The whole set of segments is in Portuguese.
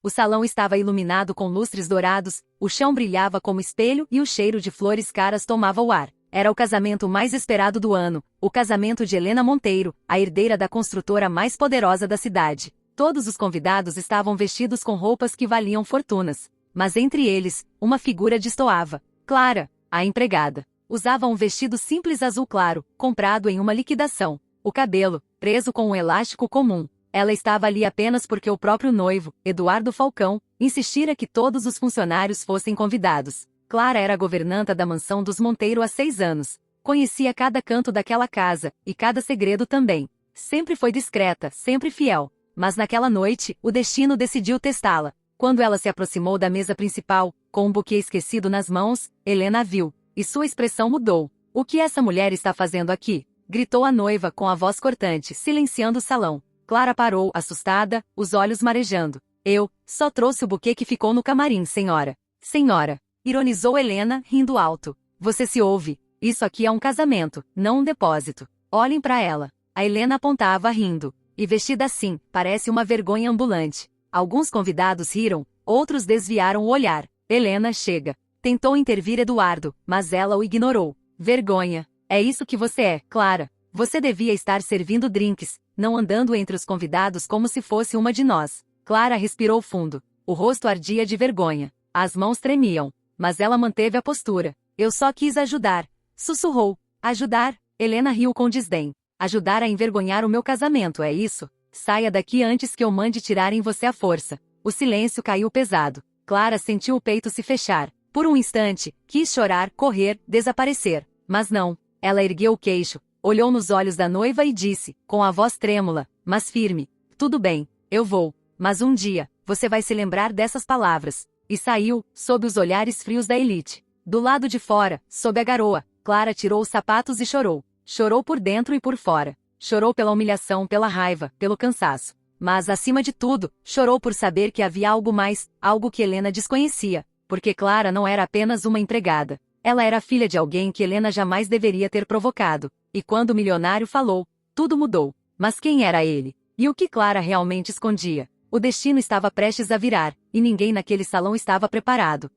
O salão estava iluminado com lustres dourados, o chão brilhava como espelho e o cheiro de flores caras tomava o ar. Era o casamento mais esperado do ano, o casamento de Helena Monteiro, a herdeira da construtora mais poderosa da cidade. Todos os convidados estavam vestidos com roupas que valiam fortunas. Mas entre eles, uma figura destoava. Clara, a empregada. Usava um vestido simples azul claro, comprado em uma liquidação. O cabelo, preso com um elástico comum. Ela estava ali apenas porque o próprio noivo, Eduardo Falcão, insistira que todos os funcionários fossem convidados. Clara era a governanta da mansão dos Monteiro há 6 anos. Conhecia cada canto daquela casa, e cada segredo também. Sempre foi discreta, sempre fiel. Mas naquela noite, o destino decidiu testá-la. Quando ela se aproximou da mesa principal, com um buquê esquecido nas mãos, Helena a viu, e sua expressão mudou. "O que essa mulher está fazendo aqui?" gritou a noiva com a voz cortante, silenciando o salão. Clara parou, assustada, os olhos marejando. "Eu só trouxe o buquê que ficou no camarim, senhora." "Senhora", ironizou Helena, rindo alto. "Você se ouve. Isso aqui é um casamento, não um depósito. Olhem para ela." A Helena apontava rindo. "E vestida assim, parece uma vergonha ambulante." Alguns convidados riram, outros desviaram o olhar. "Helena, chega." Tentou intervir Eduardo, mas ela o ignorou. "Vergonha. É isso que você é, Clara. Você devia estar servindo drinks, não andando entre os convidados como se fosse uma de nós." Clara respirou fundo. O rosto ardia de vergonha. As mãos tremiam. Mas ela manteve a postura. "Eu só quis ajudar." Sussurrou. "Ajudar?" Helena riu com desdém. "Ajudar a envergonhar o meu casamento, é isso? Saia daqui antes que eu mande tirarem você à força." O silêncio caiu pesado. Clara sentiu o peito se fechar. Por um instante, quis chorar, correr, desaparecer. Mas não. Ela ergueu o queixo, olhou nos olhos da noiva e disse, com a voz trêmula, mas firme: "Tudo bem, eu vou. Mas um dia, você vai se lembrar dessas palavras." E saiu, sob os olhares frios da elite. Do lado de fora, sob a garoa, Clara tirou os sapatos e chorou. Chorou por dentro e por fora. Chorou pela humilhação, pela raiva, pelo cansaço. Mas, acima de tudo, chorou por saber que havia algo mais, algo que Helena desconhecia. Porque Clara não era apenas uma empregada. Ela era filha de alguém que Helena jamais deveria ter provocado. E quando o milionário falou, tudo mudou. Mas quem era ele? E o que Clara realmente escondia? O destino estava prestes a virar, e ninguém naquele salão estava preparado.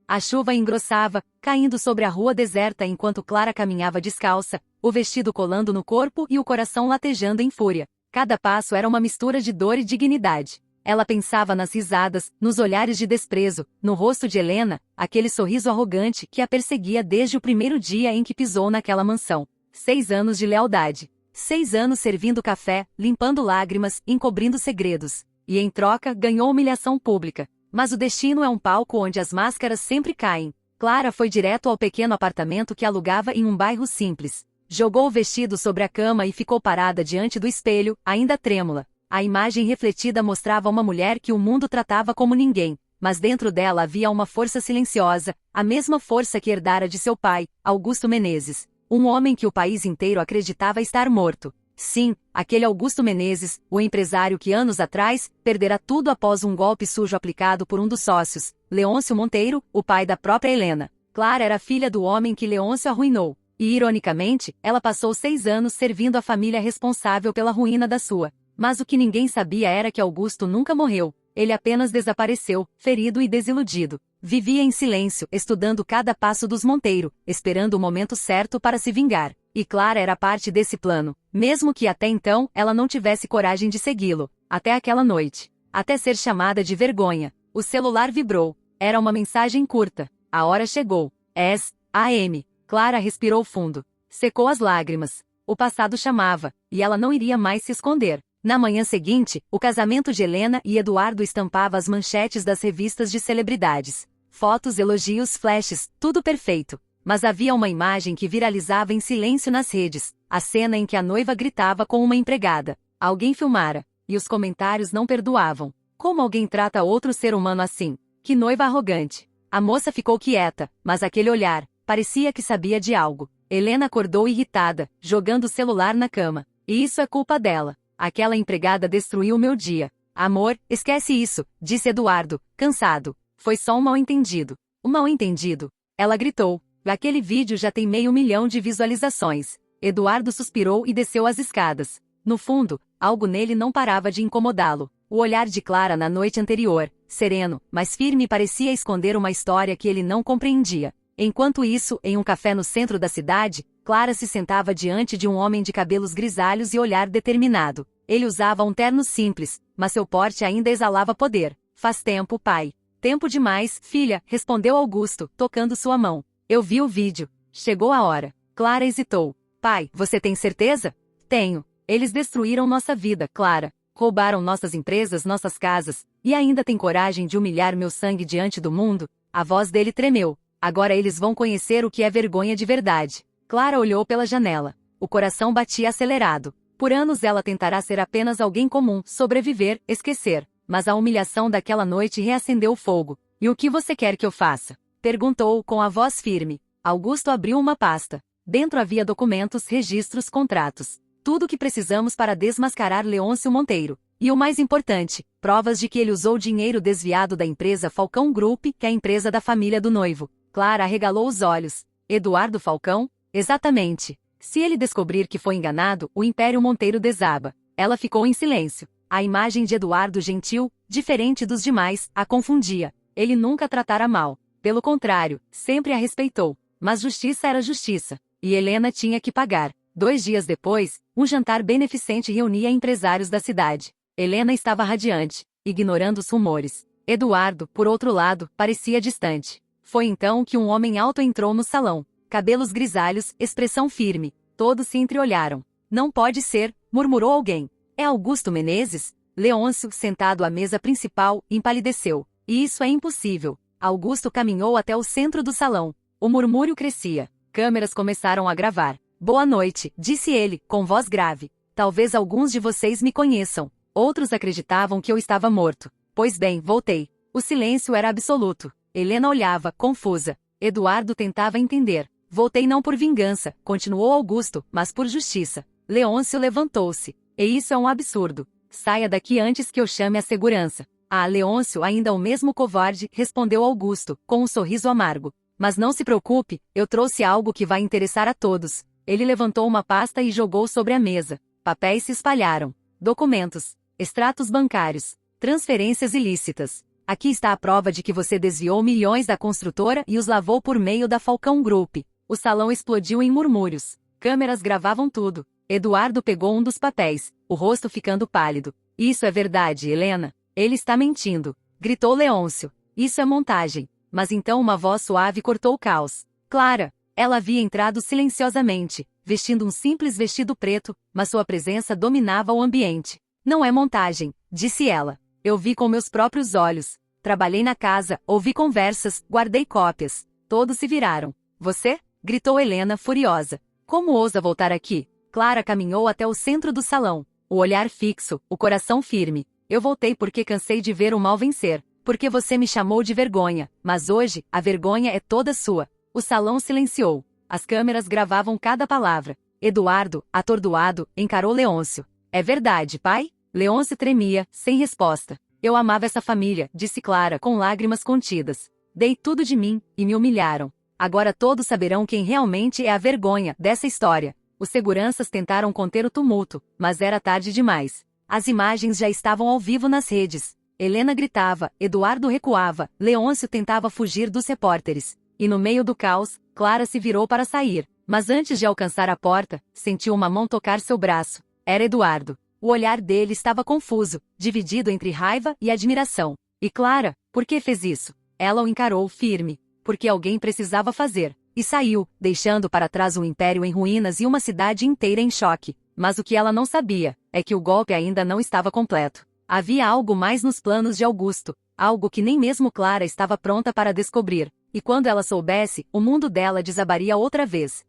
A chuva engrossava, caindo sobre a rua deserta enquanto Clara caminhava descalça, o vestido colando no corpo e o coração latejando em fúria. Cada passo era uma mistura de dor e dignidade. Ela pensava nas risadas, nos olhares de desprezo, no rosto de Helena, aquele sorriso arrogante que a perseguia desde o primeiro dia em que pisou naquela mansão. 6 anos de lealdade. 6 anos servindo café, limpando lágrimas, encobrindo segredos. E em troca, ganhou humilhação pública. Mas o destino é um palco onde as máscaras sempre caem. Clara foi direto ao pequeno apartamento que alugava em um bairro simples. Jogou o vestido sobre a cama e ficou parada diante do espelho, ainda trêmula. A imagem refletida mostrava uma mulher que o mundo tratava como ninguém, mas dentro dela havia uma força silenciosa, a mesma força que herdara de seu pai, Augusto Menezes. Um homem que o país inteiro acreditava estar morto. Sim, aquele Augusto Menezes, o empresário que anos atrás, perdera tudo após um golpe sujo aplicado por um dos sócios, Leôncio Monteiro, o pai da própria Helena. Clara era filha do homem que Leôncio arruinou. E ironicamente, ela passou 6 anos servindo a família responsável pela ruína da sua. Mas o que ninguém sabia era que Augusto nunca morreu. Ele apenas desapareceu, ferido e desiludido. Vivia em silêncio, estudando cada passo dos Monteiro, esperando o momento certo para se vingar. E Clara era parte desse plano, mesmo que até então ela não tivesse coragem de segui-lo. Até aquela noite. Até ser chamada de vergonha. O celular vibrou. Era uma mensagem curta. A hora chegou. S.A.M. Clara respirou fundo. Secou as lágrimas. O passado chamava, e ela não iria mais se esconder. Na manhã seguinte, o casamento de Helena e Eduardo estampava as manchetes das revistas de celebridades. Fotos, elogios, flashes, tudo perfeito. Mas havia uma imagem que viralizava em silêncio nas redes. A cena em que a noiva gritava com uma empregada. Alguém filmara. E os comentários não perdoavam. Como alguém trata outro ser humano assim? Que noiva arrogante. A moça ficou quieta, mas aquele olhar, parecia que sabia de algo. Helena acordou irritada, jogando o celular na cama. E isso é culpa dela. Aquela empregada destruiu meu dia. Amor, esquece isso, disse Eduardo, cansado. Foi só um mal-entendido. Um mal-entendido? Ela gritou. Aquele vídeo já tem 500 mil de visualizações. Eduardo suspirou e desceu as escadas. No fundo, algo nele não parava de incomodá-lo. O olhar de Clara na noite anterior, sereno, mas firme, parecia esconder uma história que ele não compreendia. Enquanto isso, em um café no centro da cidade, Clara se sentava diante de um homem de cabelos grisalhos e olhar determinado. Ele usava um terno simples, mas seu porte ainda exalava poder. Faz tempo, pai. Tempo demais, filha, respondeu Augusto, tocando sua mão. Eu vi o vídeo. Chegou a hora. Clara hesitou. Pai, você tem certeza? Tenho. Eles destruíram nossa vida, Clara. Roubaram nossas empresas, nossas casas, e ainda tem coragem de humilhar meu sangue diante do mundo? A voz dele tremeu. Agora eles vão conhecer o que é vergonha de verdade. Clara olhou pela janela. O coração batia acelerado. Por anos ela tentará ser apenas alguém comum, sobreviver, esquecer. Mas a humilhação daquela noite reacendeu o fogo. E o que você quer que eu faça? Perguntou com a voz firme. Augusto abriu uma pasta. Dentro havia documentos, registros, contratos. Tudo o que precisamos para desmascarar Leôncio Monteiro. E o mais importante, provas de que ele usou dinheiro desviado da empresa Falcão Group, que é a empresa da família do noivo. Clara arregalou os olhos. Eduardo Falcão? Exatamente. Se ele descobrir que foi enganado, o Império Monteiro desaba. Ela ficou em silêncio. A imagem de Eduardo gentil, diferente dos demais, a confundia. Ele nunca tratara mal. Pelo contrário, sempre a respeitou. Mas justiça era justiça. E Helena tinha que pagar. 2 dias depois, um jantar beneficente reunia empresários da cidade. Helena estava radiante, ignorando os rumores. Eduardo, por outro lado, parecia distante. Foi então que um homem alto entrou no salão. Cabelos grisalhos, expressão firme. Todos se entreolharam. Não pode ser, murmurou alguém. É Augusto Menezes? Leôncio, sentado à mesa principal, empalideceu. E isso é impossível. Augusto caminhou até o centro do salão. O murmúrio crescia. Câmeras começaram a gravar. Boa noite, disse ele, com voz grave. Talvez alguns de vocês me conheçam. Outros acreditavam que eu estava morto. Pois bem, voltei. O silêncio era absoluto. Helena olhava, confusa. Eduardo tentava entender. Voltei não por vingança, continuou Augusto, mas por justiça. Leôncio levantou-se. E isso é um absurdo. Saia daqui antes que eu chame a segurança. Ah, Leôncio, ainda o mesmo covarde, respondeu Augusto, com um sorriso amargo. Mas não se preocupe, eu trouxe algo que vai interessar a todos. Ele levantou uma pasta e jogou sobre a mesa. Papéis se espalharam. Documentos. Extratos bancários. Transferências ilícitas. Aqui está a prova de que você desviou milhões da construtora e os lavou por meio da Falcão Group. O salão explodiu em murmúrios. Câmeras gravavam tudo. Eduardo pegou um dos papéis, o rosto ficando pálido. Isso é verdade, Helena. Ele está mentindo. Gritou Leôncio. Isso é montagem. Mas então uma voz suave cortou o caos. Clara. Ela havia entrado silenciosamente, vestindo um simples vestido preto, mas sua presença dominava o ambiente. Não é montagem, disse ela. Eu vi com meus próprios olhos. Trabalhei na casa, ouvi conversas, guardei cópias. Todos se viraram. Você? Gritou Helena, furiosa. Como ousa voltar aqui? Clara caminhou até o centro do salão. O olhar fixo, o coração firme. Eu voltei porque cansei de ver o mal vencer. Porque você me chamou de vergonha. Mas hoje, a vergonha é toda sua. O salão silenciou. As câmeras gravavam cada palavra. Eduardo, atordoado, encarou Leôncio. É verdade, pai? Leôncio tremia, sem resposta. Eu amava essa família, disse Clara com lágrimas contidas. Dei tudo de mim, e me humilharam. Agora todos saberão quem realmente é a vergonha dessa história. Os seguranças tentaram conter o tumulto, mas era tarde demais. As imagens já estavam ao vivo nas redes. Helena gritava, Eduardo recuava, Leôncio tentava fugir dos repórteres. E no meio do caos, Clara se virou para sair. Mas antes de alcançar a porta, sentiu uma mão tocar seu braço. Era Eduardo. O olhar dele estava confuso, dividido entre raiva e admiração. E Clara, por que fez isso? Ela o encarou firme. Porque alguém precisava fazer. E saiu, deixando para trás um império em ruínas e uma cidade inteira em choque. Mas o que ela não sabia, é que o golpe ainda não estava completo. Havia algo mais nos planos de Augusto, algo que nem mesmo Clara estava pronta para descobrir. E quando ela soubesse, o mundo dela desabaria outra vez.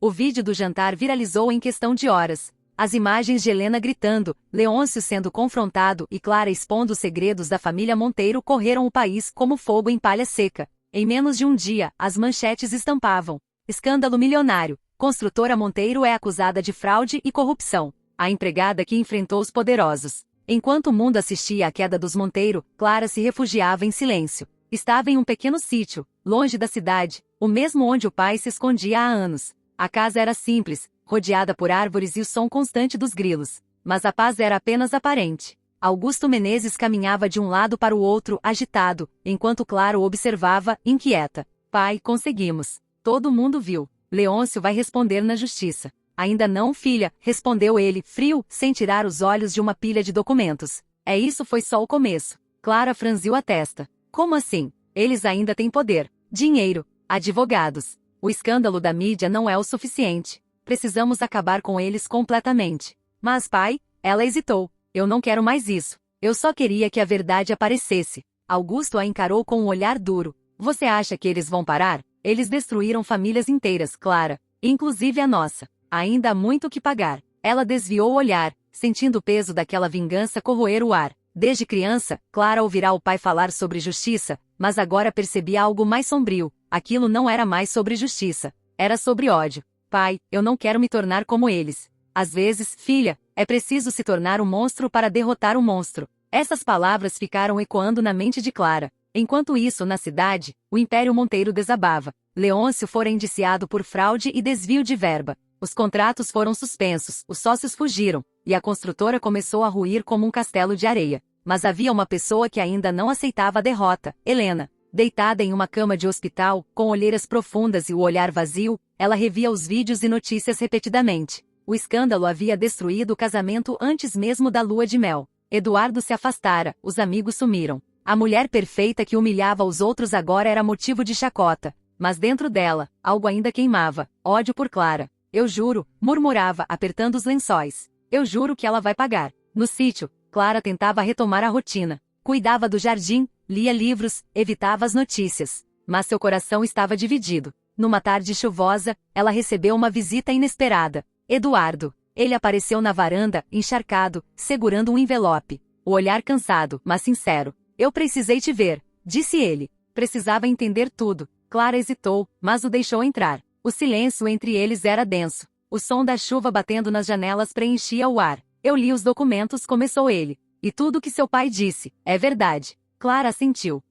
O vídeo do jantar viralizou em questão de horas. As imagens de Helena gritando, Leôncio sendo confrontado e Clara expondo os segredos da família Monteiro correram o país como fogo em palha seca. Em menos de um dia, as manchetes estampavam. Escândalo milionário. Construtora Monteiro é acusada de fraude e corrupção. A empregada que enfrentou os poderosos. Enquanto o mundo assistia à queda dos Monteiro, Clara se refugiava em silêncio. Estava em um pequeno sítio, longe da cidade, o mesmo onde o pai se escondia há anos. A casa era simples, rodeada por árvores e o som constante dos grilos. Mas a paz era apenas aparente. Augusto Menezes caminhava de um lado para o outro, agitado, enquanto Clara o observava, inquieta. Pai, conseguimos. Todo mundo viu. Leôncio vai responder na justiça. Ainda não, filha, respondeu ele, frio, sem tirar os olhos de uma pilha de documentos. Isso foi só o começo. Clara franziu a testa. Como assim? Eles ainda têm poder, dinheiro, advogados. O escândalo da mídia não é o suficiente. Precisamos acabar com eles completamente. Mas, pai, ela hesitou. Eu não quero mais isso. Eu só queria que a verdade aparecesse. Augusto a encarou com um olhar duro. Você acha que eles vão parar? Eles destruíram famílias inteiras, Clara, inclusive a nossa. Ainda há muito que pagar. Ela desviou o olhar, sentindo o peso daquela vingança corroer o ar. Desde criança, Clara ouvirá o pai falar sobre justiça, mas agora percebia algo mais sombrio. Aquilo não era mais sobre justiça. Era sobre ódio. Pai, eu não quero me tornar como eles. Às vezes, filha, é preciso se tornar um monstro para derrotar o monstro. Essas palavras ficaram ecoando na mente de Clara. Enquanto isso, na cidade, o Império Monteiro desabava. Leôncio fora indiciado por fraude e desvio de verba. Os contratos foram suspensos, os sócios fugiram, e a construtora começou a ruir como um castelo de areia. Mas havia uma pessoa que ainda não aceitava a derrota, Helena. Deitada em uma cama de hospital, com olheiras profundas e o olhar vazio, ela revia os vídeos e notícias repetidamente. O escândalo havia destruído o casamento antes mesmo da lua de mel. Eduardo se afastara, os amigos sumiram. A mulher perfeita que humilhava os outros agora era motivo de chacota. Mas dentro dela, algo ainda queimava, ódio por Clara. Eu juro, murmurava, apertando os lençóis. Eu juro que ela vai pagar. No sítio, Clara tentava retomar a rotina. Cuidava do jardim, lia livros, evitava as notícias. Mas seu coração estava dividido. Numa tarde chuvosa, ela recebeu uma visita inesperada. Eduardo. Ele apareceu na varanda, encharcado, segurando um envelope. O olhar cansado, mas sincero. Eu precisei te ver, disse ele. Precisava entender tudo. Clara hesitou, mas o deixou entrar. O silêncio entre eles era denso. O som da chuva batendo nas janelas preenchia o ar. Eu li os documentos, começou ele. E tudo que seu pai disse, é verdade. Clara assentiu.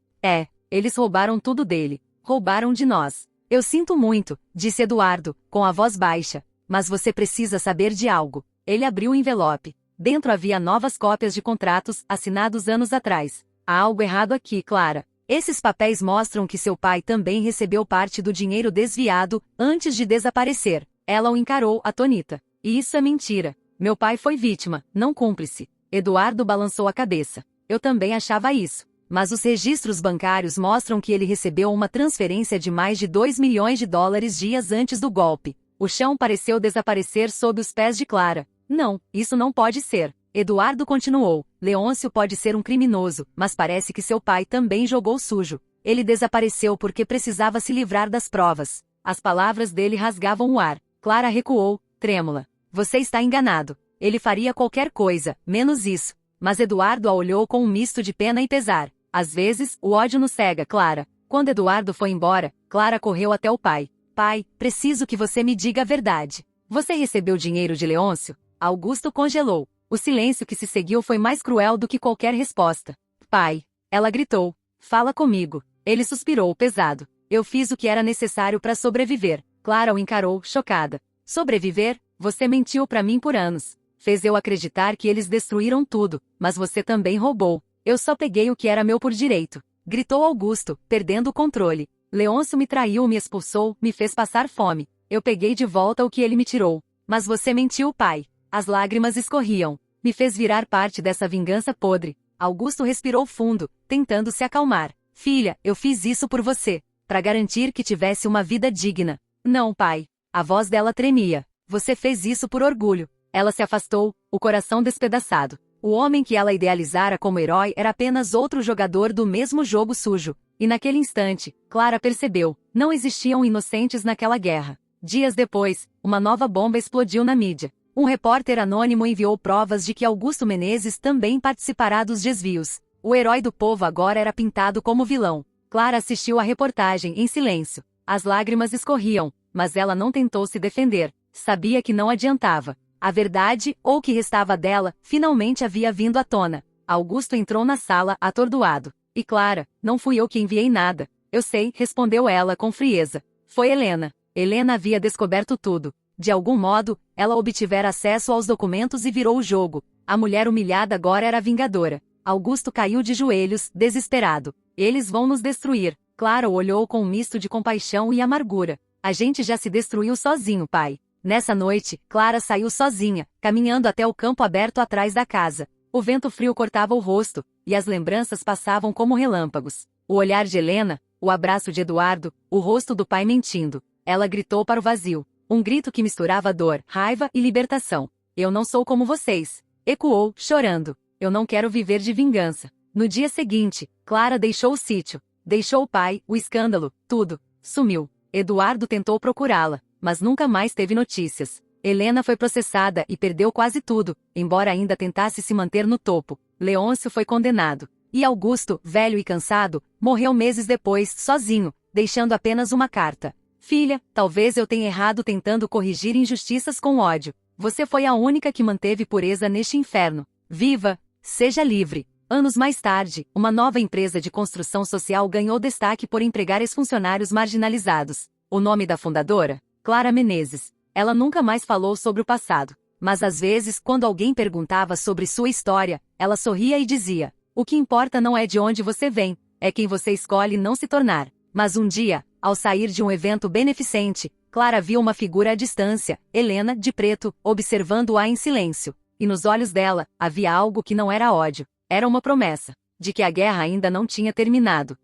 Eles roubaram tudo dele. Roubaram de nós. Eu sinto muito, disse Eduardo, com a voz baixa. Mas você precisa saber de algo. Ele abriu o envelope. Dentro havia novas cópias de contratos, assinados anos atrás. Há algo errado aqui, Clara. Esses papéis mostram que seu pai também recebeu parte do dinheiro desviado, antes de desaparecer. Ela o encarou, atônita. E isso é mentira. Meu pai foi vítima, não cúmplice. Eduardo balançou a cabeça. Eu também achava isso. Mas os registros bancários mostram que ele recebeu uma transferência de mais de 2 milhões de dólares dias antes do golpe. O chão pareceu desaparecer sob os pés de Clara. Não, isso não pode ser. Eduardo continuou. Leôncio pode ser um criminoso, mas parece que seu pai também jogou sujo. Ele desapareceu porque precisava se livrar das provas. As palavras dele rasgavam o ar. Clara recuou, trêmula. Você está enganado. Ele faria qualquer coisa, menos isso. Mas Eduardo a olhou com um misto de pena e pesar. Às vezes, o ódio nos cega, Clara. Quando Eduardo foi embora, Clara correu até o pai. Pai, preciso que você me diga a verdade. Você recebeu dinheiro de Leôncio? Augusto congelou. O silêncio que se seguiu foi mais cruel do que qualquer resposta. Pai, ela gritou. Fala comigo. Ele suspirou, pesado. Eu fiz o que era necessário para sobreviver. Clara o encarou, chocada. Sobreviver? Você mentiu para mim por anos. Fez eu acreditar que eles destruíram tudo, mas você também roubou. Eu só peguei o que era meu por direito. Gritou Augusto, perdendo o controle. Leôncio me traiu, me expulsou, me fez passar fome. Eu peguei de volta o que ele me tirou. Mas você mentiu, pai. As lágrimas escorriam. Me fez virar parte dessa vingança podre. Augusto respirou fundo, tentando se acalmar. Filha, eu fiz isso por você. Para garantir que tivesse uma vida digna. Não, pai. A voz dela tremia. Você fez isso por orgulho. Ela se afastou, o coração despedaçado. O homem que ela idealizara como herói era apenas outro jogador do mesmo jogo sujo. E naquele instante, Clara percebeu, não existiam inocentes naquela guerra. Dias depois, uma nova bomba explodiu na mídia. Um repórter anônimo enviou provas de que Augusto Menezes também participará dos desvios. O herói do povo agora era pintado como vilão. Clara assistiu à reportagem em silêncio. As lágrimas escorriam, mas ela não tentou se defender. Sabia que não adiantava. A verdade, ou o que restava dela, finalmente havia vindo à tona. Augusto entrou na sala, atordoado. E Clara, não fui eu que enviei nada. Eu sei, respondeu ela com frieza. Foi Helena. Helena havia descoberto tudo. De algum modo, ela obtivera acesso aos documentos e virou o jogo. A mulher humilhada agora era a vingadora. Augusto caiu de joelhos, desesperado. Eles vão nos destruir. Clara o olhou com um misto de compaixão e amargura. A gente já se destruiu sozinho, pai. Nessa noite, Clara saiu sozinha, caminhando até o campo aberto atrás da casa. O vento frio cortava o rosto, e as lembranças passavam como relâmpagos. O olhar de Helena, o abraço de Eduardo, o rosto do pai mentindo. Ela gritou para o vazio. Um grito que misturava dor, raiva e libertação. Eu não sou como vocês. Ecoou, chorando. Eu não quero viver de vingança. No dia seguinte, Clara deixou o sítio. Deixou o pai, o escândalo, tudo. Sumiu. Eduardo tentou procurá-la, mas nunca mais teve notícias. Helena foi processada e perdeu quase tudo, embora ainda tentasse se manter no topo. Leôncio foi condenado. E Augusto, velho e cansado, morreu meses depois, sozinho, deixando apenas uma carta. Filha, talvez eu tenha errado tentando corrigir injustiças com ódio. Você foi a única que manteve pureza neste inferno. Viva! Seja livre! Anos mais tarde, uma nova empresa de construção social ganhou destaque por empregar ex-funcionários marginalizados. O nome da fundadora? Clara Menezes. Ela nunca mais falou sobre o passado. Mas às vezes, quando alguém perguntava sobre sua história, ela sorria e dizia: o que importa não é de onde você vem, é quem você escolhe não se tornar. Mas um dia, ao sair de um evento beneficente, Clara viu uma figura à distância, Helena, de preto, observando-a em silêncio. E nos olhos dela, havia algo que não era ódio. Era uma promessa, de que a guerra ainda não tinha terminado.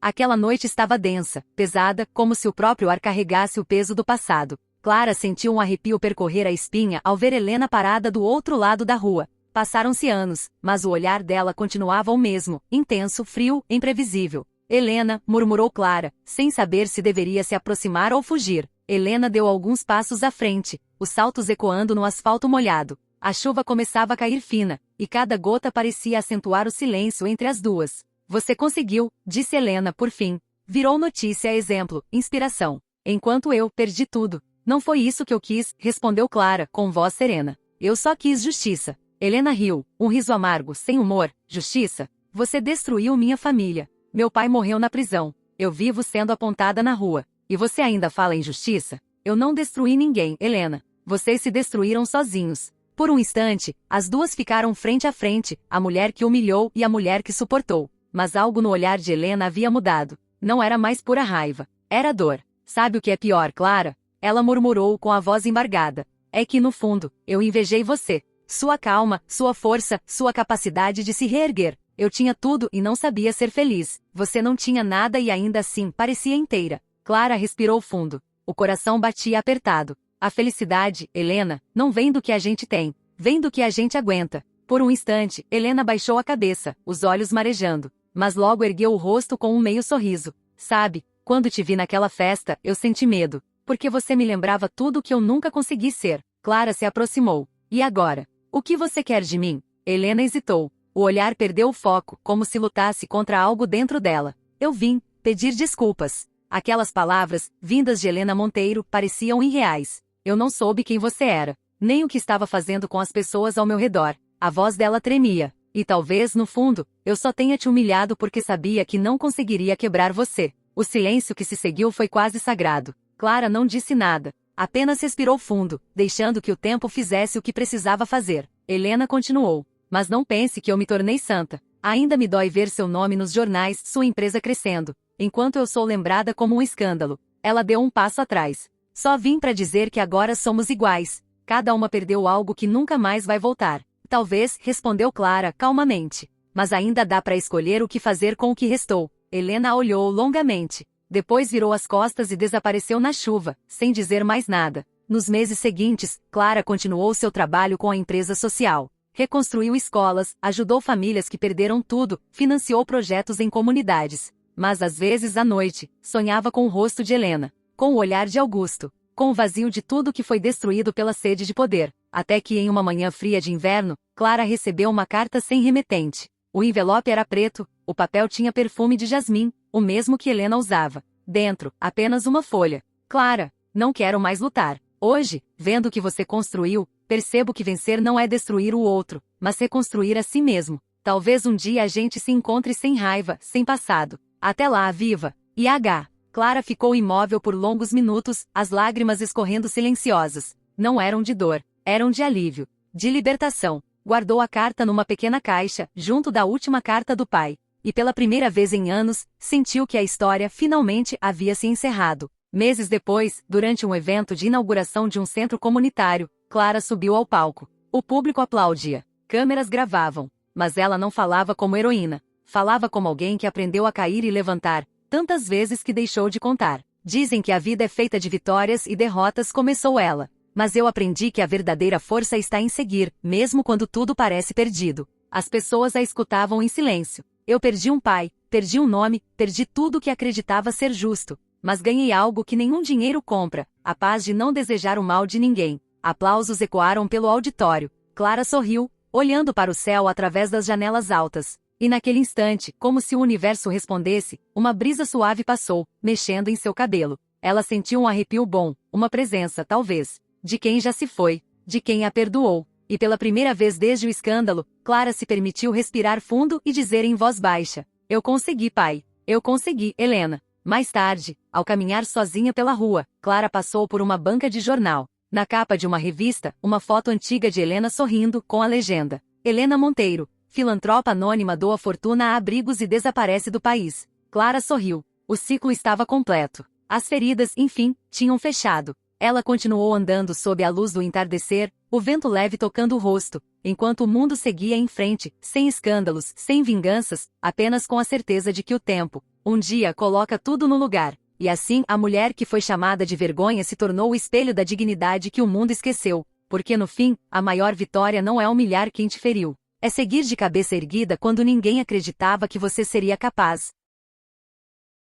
Aquela noite estava densa, pesada, como se o próprio ar carregasse o peso do passado. Clara sentiu um arrepio percorrer a espinha ao ver Helena parada do outro lado da rua. Passaram-se anos, mas o olhar dela continuava o mesmo, intenso, frio, imprevisível. Helena, murmurou Clara, sem saber se deveria se aproximar ou fugir. Helena deu alguns passos à frente, os saltos ecoando no asfalto molhado. A chuva começava a cair fina, e cada gota parecia acentuar o silêncio entre as duas. Você conseguiu, disse Helena por fim. Virou notícia, exemplo, inspiração. Enquanto eu perdi tudo. Não foi isso que eu quis, respondeu Clara, com voz serena. Eu só quis justiça. Helena riu, um riso amargo, sem humor. Justiça? Você destruiu minha família. Meu pai morreu na prisão. Eu vivo sendo apontada na rua. E você ainda fala em justiça? Eu não destruí ninguém, Helena. Vocês se destruíram sozinhos. Por um instante, as duas ficaram frente a frente, a mulher que humilhou e a mulher que suportou. Mas algo no olhar de Helena havia mudado. Não era mais pura raiva. Era dor. Sabe o que é pior, Clara? Ela murmurou com a voz embargada. É que no fundo, eu invejei você. Sua calma, sua força, sua capacidade de se reerguer. Eu tinha tudo e não sabia ser feliz. Você não tinha nada e ainda assim parecia inteira. Clara respirou fundo. O coração batia apertado. A felicidade, Helena, não vem do que a gente tem. Vem do que a gente aguenta. Por um instante, Helena baixou a cabeça, os olhos marejando. Mas logo ergueu o rosto com um meio sorriso. Sabe, quando te vi naquela festa, eu senti medo. Porque você me lembrava tudo o que eu nunca consegui ser. Clara se aproximou. E agora? O que você quer de mim? Helena hesitou. O olhar perdeu o foco, como se lutasse contra algo dentro dela. Eu vim pedir desculpas. Aquelas palavras, vindas de Helena Monteiro, pareciam irreais. Eu não soube quem você era, nem o que estava fazendo com as pessoas ao meu redor. A voz dela tremia. E talvez, no fundo, eu só tenha te humilhado porque sabia que não conseguiria quebrar você. O silêncio que se seguiu foi quase sagrado. Clara não disse nada. Apenas respirou fundo, deixando que o tempo fizesse o que precisava fazer. Helena continuou. Mas não pense que eu me tornei santa. Ainda me dói ver seu nome nos jornais, sua empresa crescendo. Enquanto eu sou lembrada como um escândalo. Ela deu um passo atrás. Só vim para dizer que agora somos iguais. Cada uma perdeu algo que nunca mais vai voltar. Talvez, respondeu Clara, calmamente. Mas ainda dá para escolher o que fazer com o que restou. Helena a olhou longamente. Depois virou as costas e desapareceu na chuva, sem dizer mais nada. Nos meses seguintes, Clara continuou seu trabalho com a empresa social. Reconstruiu escolas, ajudou famílias que perderam tudo, financiou projetos em comunidades. Mas às vezes à noite, sonhava com o rosto de Helena. Com o olhar de Augusto, com o vazio de tudo que foi destruído pela sede de poder, até que em uma manhã fria de inverno, Clara recebeu uma carta sem remetente. O envelope era preto, o papel tinha perfume de jasmim, o mesmo que Helena usava. Dentro, apenas uma folha. Clara, não quero mais lutar. Hoje, vendo o que você construiu, percebo que vencer não é destruir o outro, mas reconstruir a si mesmo. Talvez um dia a gente se encontre sem raiva, sem passado. Até lá, viva! IH. Clara ficou imóvel por longos minutos, as lágrimas escorrendo silenciosas. Não eram de dor, eram de alívio, de libertação. Guardou a carta numa pequena caixa, junto da última carta do pai. E pela primeira vez em anos, sentiu que a história finalmente havia se encerrado. Meses depois, durante um evento de inauguração de um centro comunitário, Clara subiu ao palco. O público aplaudia. Câmeras gravavam. Mas ela não falava como heroína. Falava como alguém que aprendeu a cair e levantar, tantas vezes que deixou de contar. Dizem que a vida é feita de vitórias e derrotas, começou ela. Mas eu aprendi que a verdadeira força está em seguir, mesmo quando tudo parece perdido. As pessoas a escutavam em silêncio. Eu perdi um pai, perdi um nome, perdi tudo que acreditava ser justo. Mas ganhei algo que nenhum dinheiro compra, a paz de não desejar o mal de ninguém. Aplausos ecoaram pelo auditório. Clara sorriu, olhando para o céu através das janelas altas. E naquele instante, como se o universo respondesse, uma brisa suave passou, mexendo em seu cabelo. Ela sentiu um arrepio bom, uma presença, talvez, de quem já se foi, de quem a perdoou. E pela primeira vez desde o escândalo, Clara se permitiu respirar fundo e dizer em voz baixa: "Eu consegui, pai. Eu consegui, Helena." Mais tarde, ao caminhar sozinha pela rua, Clara passou por uma banca de jornal. Na capa de uma revista, uma foto antiga de Helena sorrindo, com a legenda: "Helena Monteiro, filantropa anônima doa fortuna a abrigos e desaparece do país." Clara sorriu. O ciclo estava completo. As feridas, enfim, tinham fechado. Ela continuou andando sob a luz do entardecer, o vento leve tocando o rosto, enquanto o mundo seguia em frente, sem escândalos, sem vinganças, apenas com a certeza de que o tempo, um dia, coloca tudo no lugar. E assim, a mulher que foi chamada de vergonha se tornou o espelho da dignidade que o mundo esqueceu, porque no fim, a maior vitória não é humilhar quem te feriu. É seguir de cabeça erguida quando ninguém acreditava que você seria capaz.